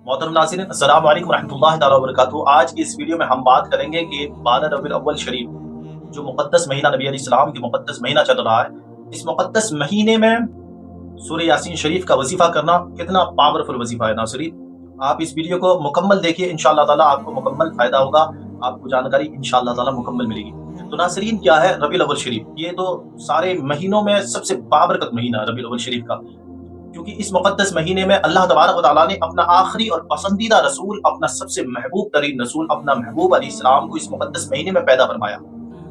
मोहतरम नाज़रीन, अस्सलाम वालेकुम रहमतुल्लाहि तआला व बरकातहू। आज की इस वीडियो में हम बात करेंगे कि 12 रबीउल अव्वल शरीफ, जो मुक़द्दस महीना नबी अलैहिस्सलाम की मुक़द्दस महीना चल रहा है, इस मुक़द्दस महीने में सूरह यासीन शरीफ का वजीफा करना कितना पावरफुल वजीफा है। नाज़रीन, आप इस वीडियो को मुकम्मल देखिए, इंशाअल्लाह ताला आपको मुकम्मल फायदा होगा, आपको जानकारी इंशाअल्लाह ताला मुकम्मल मिलेगी। तो नाज़रीन, क्या है रबीउल अव्वल शरीफ? ये तो सारे महीनों में सबसे बाबरकत महीना रबीउल अव्वल शरीफ का, क्योंकि इस मुक़द्दस महीने में अल्लाह तबारक व तआला ने अपना आखिरी और पसंदीदा रसूल, अपना सबसे महबूब तरीन रसूल, अपना महबूब अलैहिस्सलाम को इस मुक़द्दस महीने में पैदा फरमाया।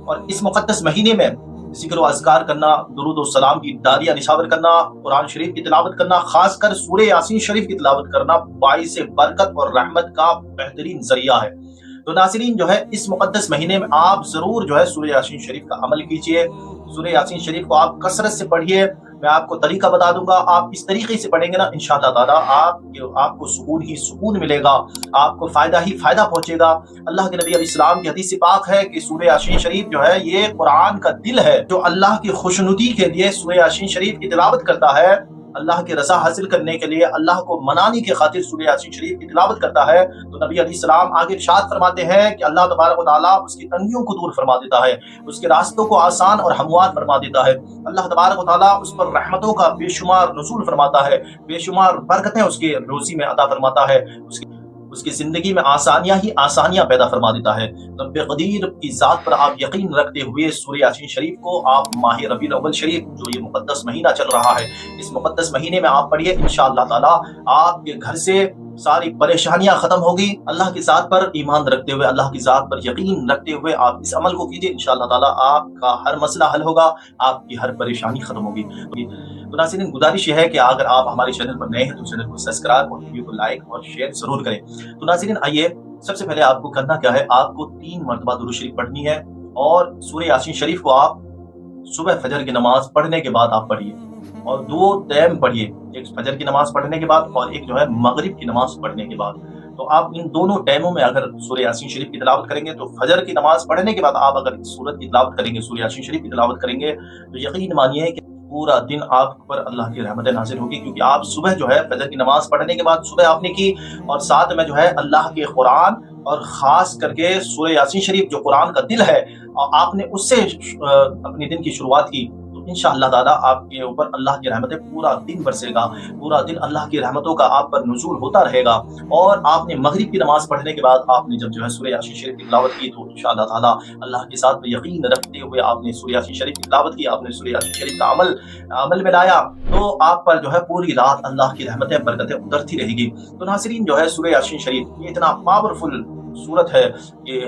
और इस मुक़द्दस महीने में ज़िक्र व अज़कार करना, दुरूद व सलाम की दादियाँ निछावर करना, कुरान शरीफ की तिलावत करना, खासकर सूरह यासीन शरीफ की तिलावत करना बाइसे बरकत और रहमत का बेहतरीन ज़रिया है। तो नाज़रीन, जो है इस मुक़द्दस महीने में आप ज़रूर जो है सूरह यासीन शरीफ का अमल कीजिए। सूरह यासीन शरीफ को आप कसरत से पढ़िए। मैं आपको तरीका बता दूंगा, आप इस तरीके से पढ़ेंगे ना, इंशाअल्लाह ताला आपको सुकून ही सुकून मिलेगा, आपको फायदा ही फायदा पहुंचेगा। अल्लाह के नबी अलैहिस्सलाम की हदीस पाक है कि सूरह यासीन शरीफ जो है ये कुरान का दिल है। जो अल्लाह की खुशनुदी के लिए सूरह यासीन शरीफ की तिलावत करता है, अल्लाह की रज़ा हासिल करने के लिए, अल्लाह को मनाने की खातिर सूरह यासीन शरीफ की तिलावत करता है, तो नबी अलैहिस्सलाम आगे इरशाद फरमाते हैं कि अल्लाह तबारक व तआला उसकी तंगियों को दूर फरमा देता है, उसके रास्तों को आसान और हमवार फरमा देता है। अल्लाह तबारक व तआला उस पर रहमतों का बेशुमार नुज़ूल फरमाता है, बेशुमार बरकतें उसके रोज़ी में अता फरमाता है, उसकी जिंदगी में आसानियां ही आसानियां पैदा फरमा देता है। रब्बे क़दीर की ज़ात पर आप यकीन रखते हुए सूरह यासीन शरीफ को आप माह रबीउल अव्वल शरीफ, जो ये मुक़द्दस महीना चल रहा है, इस मुक़द्दस महीने में आप पढ़िए। इंशाअल्लाह ताला आपके घर से सारी परेशानियां खत्म होगी। अल्लाह की ज़ात पर ईमान रखते हुए, अल्लाह की ज़ात पर यकीन रखते हुए आप इस अमल को कीजिए। इंशाअल्लाह ताला आपका हर मसला हल होगा, आपकी हर परेशानी खत्म होगी। तो नाज़रीन, गुजारिश है कि अगर आप हमारे चैनल पर नए हैं तो चैनल को सब्सक्राइब और वीडियो को लाइक और शेयर जरूर करें। तो नाज़रीन, आइए, सबसे पहले आपको करना क्या है, आपको 3 मरतबा दुरूद शरीफ पढ़नी है और सूरह यासीन शरीफ को आप सुबह फजर की नमाज पढ़ने के बाद आप पढ़िए, और 2 टाइम पढ़िए, एक फजर की नमाज पढ़ने के बाद और एक जो है मगरिब की नमाज पढ़ने के बाद। तो आप इन दोनों टाइमों में अगर सूरह यासीन शरीफ की तिलावत करेंगे, तो फजर की नमाज पढ़ने के बाद आप अगर इस सूरत की तिलावत करेंगे, सूरह यासीन शरीफ की तिलावत करेंगे, तो यकीन मानिए कि पूरा दिन आप पर अल्लाह की रहमतें नाज़िल होगी। क्योंकि आप सुबह जो है फजर की नमाज पढ़ने के बाद सुबह आपने की, और साथ में जो है अल्लाह के कुरान और खास करके सूरह यासीन शरीफ जो कुरान का दिल है, और आपने उससे अपने दिन की शुरुआत की, तो इंशाअल्लाह ताला आपके ऊपर अल्लाह की रहमतें पूरा दिन बरसेगा, पूरा दिन अल्लाह की रहमतों का आप पर नुज़ूल होता रहेगा। और आपने मगरिब की नमाज पढ़ने के बाद आपने जब जो है सूरह यासीन शरीफ की तिलावत की, तो इंशाअल्लाह ताला अल्लाह के साथ यकीन रखते हुए आपने सूरह यासीन शरीफ की तिलावत की, आपने सूरह यासीन शरीफ का अमल में लाया, तो आप पर जो है पूरी रात अल्लाह की रहमतें बरकतें उतरती रहेगी। तो नाज़रीन, जो है सूरह यासीन शरीफ ये इतना पावरफुल सूरत है कि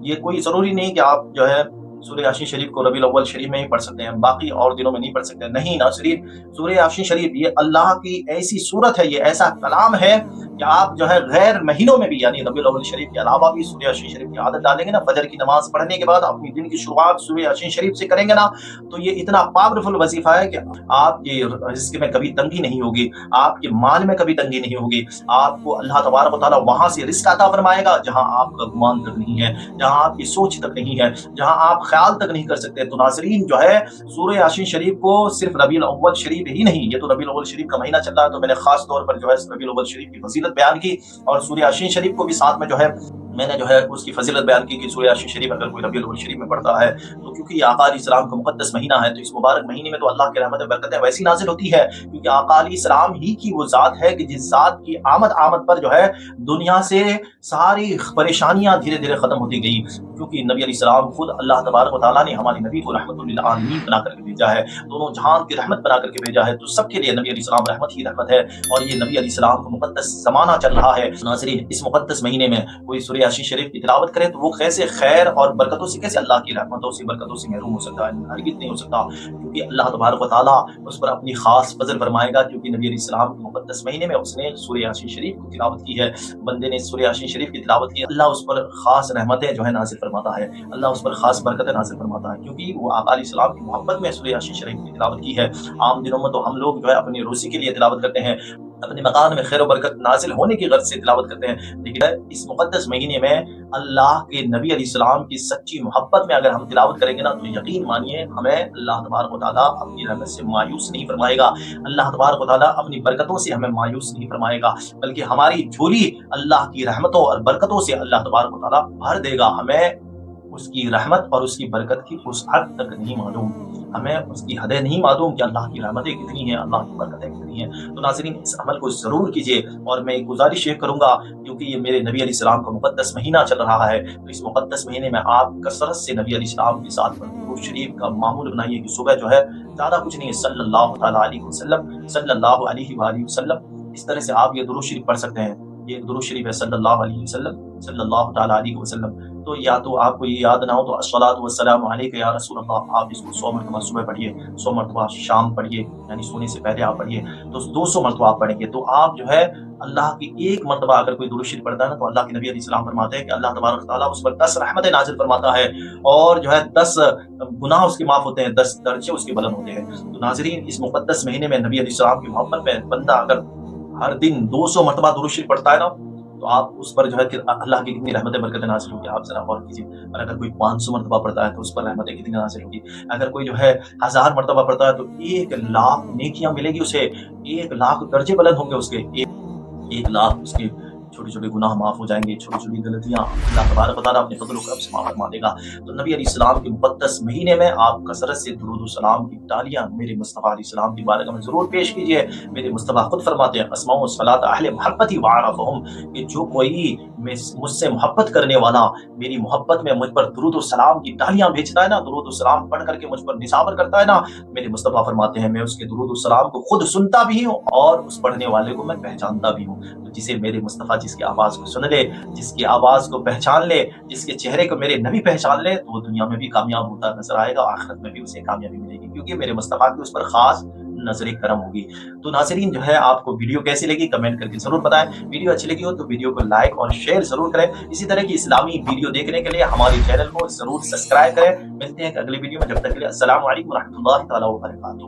ये कोई ज़रूरी नहीं कि आप जो है सूरह यासीन शरीफ को रबीउल अव्वल शरीफ में ही पढ़ सकते हैं, बाकी और दिनों में नहीं पढ़ सकते। नहीं नाज़रीन, सूरह यासीन शरीफ ये अल्लाह की ऐसी सूरत है, ये ऐसा कलाम है कि आप जो है गैर महीनों में भी, यानी रबीउल अव्वल शरीफ के अलावा भी सूरह यासीन शरीफ की आदत डालेंगे ना, फजर की नमाज पढ़ने के बाद अपनी दिन की शुरुआत सूरह यासीन शरीफ से करेंगे ना, तो ये इतना पावरफुल वजीफा है कि आपके रिज़्क़ में कभी तंगी नहीं होगी, आपके माल में कभी तंगी नहीं होगी। आपको अल्लाह तबारक व तआला वहां से रिज़्क़ अता फरमाएगा जहां आपका गुमान तक नहीं है, जहां आपकी सोच तक नहीं है, जहां आप ख्याल तक नहीं कर सकते। तो नाज़रीन, जो है सूरह यासीन शरीफ को सिर्फ रबीउल अव्वल शरीफ ही नहीं, ये तो रबीउल अव्वल शरीफ का महीना चल रहा है, तो मैंने खास तौर पर जो है रबीउल अव्वल शरीफ की फजीलत बयान की, और सूरह यासीन शरीफ को भी साथ में जो है मैंने जो है उसकी फजीलत बयान की कि सूरह यासीन शरीफ अगर कोई रबीउल अव्वल शरीफ में पढ़ता है, तो क्योंकि आका अलैहिस्सलाम का मुक़द्दस महीना है, तो इस मुबारक महीने में तो अल्लाह की रहमत बरकतें वैसी नाजिल होती है, क्योंकि आका अलैहिस्सलाम ही की वो ज़ात है कि जिस ज़ात की आमद पर जो है दुनिया से सारी परेशानियां धीरे धीरे खत्म होती गई। क्योंकि नबी अलैहिस्सलाम खुद अल्लाह तबारक व तआला ने हमारे नबी को रहमतुल लिल आलमीन बना करके भेजा है, दोनों जहान की रहमत बना करके भेजा है, तो सबके लिए नबी अलैहिस्सलाम रहमत ही रहमत है। और ये नबी अलैहिस्सलाम का मुक़द्दस ज़माना चल रहा है। नाज़रीन, इस मुक़द्दस महीने में कोई सूरह यासीन शरीफ की तिलावत करे, तो वो कैसे खैर और बरकतों से, कैसे अल्लाह की रहमतों से बरकतों से महरूम हो सकता है? हरगिज़ नहीं हो सकता, क्योंकि अल्लाह तबारक व तआला उस पर अपनी खास फजल फरमाएगा, क्योंकि नबी अलैहिस्सलाम के मुक़द्दस महीने में उसने सूरह यासीन शरीफ की तिलावत की है। बंदे ने सूरह यासीन शरीफ की तिलावत की, अल्लाह उस पर खास रहमतें जो है नाज़िल फरमाता है, अल्लाह उस पर खास बरकतें नाज़िल फरमाता है, क्योंकि वो आका अलैहिस्सलाम की मोहब्बत में सूरह यासीन शरीफ की तिलावत की है। आम दिनों में तो हम लोग जो है अपनी रोज़ी के लिए तिलावत करते हैं, اپنے مکان میں خیر و برکت نازل ہونے کی غرض سے تلاوت کرتے ہیں، لیکن اس مقدس مہینے میں اللہ کے نبی علیہ السلام کی سچی محبت میں اگر ہم تلاوت کریں گے نا تو یقین مانیے ہمیں اللہ تبارک و تعالیٰ اپنی رحمت سے مایوس نہیں فرمائے گا، اللہ تبارک و تعالیٰ اپنی برکتوں سے ہمیں مایوس نہیں فرمائے گا، بلکہ ہماری جھولی اللہ کی رحمتوں اور برکتوں سے اللہ تبارک و تعالیٰ بھر دے گا۔ ہمیں اس کی رحمت اور اس کی برکت کی اس حد تک نہیں معلوم، ہمیں اس کی حدیں نہیں معلوم کہ اللہ کی رحمتیں کتنی ہیں، اللہ کی برکتیں کتنی ہیں۔ تو ناظرین اس عمل کو ضرور کیجیے، اور میں ایک گزارش یہ کروں گا کیونکہ یہ میرے نبی علیہ السلام کا مقدس مہینہ چل رہا ہے، تو اس مقدس مہینے میں آپ کثرت سے نبی علیہ السلام کے ساتھ درود شریف کا معمول بنائیے کہ صبح جو ہے زیادہ کچھ نہیں ہے، صلی اللہ تعالیٰ علیہ وسلم، صلی اللہ علیہ وآلہ وسلم، اس طرح سے آپ یہ درود شریف پڑھ سکتے ہیں۔ یہ ایک درود شریف ہے، صلی اللہ علیہ وسلم، صلی اللہ تعالیٰ علیہ وسلم۔ تو یا تو آپ کو یہ یاد نہ ہو تو الصلاۃ والسلام علیک یا رسول اللہ، آپ اس کو 100 مرتبہ صبح پڑھیے، 100 مرتبہ شام پڑھیے، یعنی سونے سے پہلے آپ پڑھیے، تو 200 مرتبہ آپ پڑھیں گے تو آپ جو ہے اللہ کی ایک مرتبہ اگر کوئی درود شریف پڑھتا ہے نا تو اللہ کے نبی علیہ السلام فرماتے ہیں کہ اللہ تبارک تعالیٰ اس پر 10 رحمتیں نازل فرماتا ہے، اور جو ہے 10 گناہ اس کے معاف ہوتے ہیں، 10 درجے اس کے بلند ہوتے ہیں۔ تو ناظرین اس مقدس مہینے میں نبی علیہ السلام کی محبت میں بندہ اگر ہر دن 200 مرتبہ درود شریف پڑھتا ہے نا تو آپ اس پر جو ہے کہ اللہ کی کتنی رحمتیں برکتیں نازل ہوگی، آپ ذرا غور کیجیے۔ اور اگر کوئی 500 مرتبہ پڑھتا ہے تو اس پر رحمتیں کتنی نازل ہوگی، اگر کوئی جو ہے 1000 مرتبہ پڑھتا ہے تو 1,00,000 نیکیاں ملے گی اسے، 1,00,000 درجے بلند ہوں گے اس کے، 1,00,000 اس کے چھوٹے چھوٹے گناہ معاف ہو جائیں گے، چھوٹی چھوٹی غلطیاں اللہ تبارک و تعالیٰ اپنے فضل و کرم سے معاف فرما دے گا۔ تو نبی علیہ السلام کے مقدس مہینے میں آپ کثرت سے درود و سلام کی ٹالیاں میرے مصطفیٰ علیہ السلام کی بارگاہ میں ضرور پیش کیجیے۔ میرے مصطفیٰ خود فرماتے ہیں اسماء الصلاۃ اہل محبتی وعرفہم، کہ جو کوئی مجھ سے محبت کرنے والا میری محبت میں مجھ پر درود و سلام کی ٹالیاں بھیجتا ہے نا، درود و سلام پڑھ کر کے مجھ پر نثار کرتا ہے نا، میرے مصطفیٰ فرماتے ہیں میں اس کے درود و سلام کو خود سنتا بھی ہوں اور اس پڑھنے والے کو میں پہچانتا بھی ہوں۔ تو جسے میرے مصطفیٰ جس کی آواز کو سن لے، جس کی آواز کو پہچان لے، جس کے چہرے کو میرے نبی پہچان لے تو وہ دنیا میں بھی کامیاب ہوتا نظر آئے گا، آخرت میں بھی اسے کامیابی ملے گی، کیونکہ میرے مصطفیٰ کی اس پر خاص نظر کرم ہوگی۔ تو ناظرین جو ہے آپ کو ویڈیو کیسی لگی کمنٹ کر کے ضرور بتائیں، ویڈیو اچھی لگی ہو تو ویڈیو کو لائک اور شیئر ضرور کریں، اسی طرح کی اسلامی ویڈیو دیکھنے کے لیے ہمارے چینل کو ضرور سبسکرائب کریں۔ ملتے ہیں اگلی ویڈیو میں، جب تک کے لیے السلام علیکم و رحمۃ اللہ تعالیٰ وبرکاتہ۔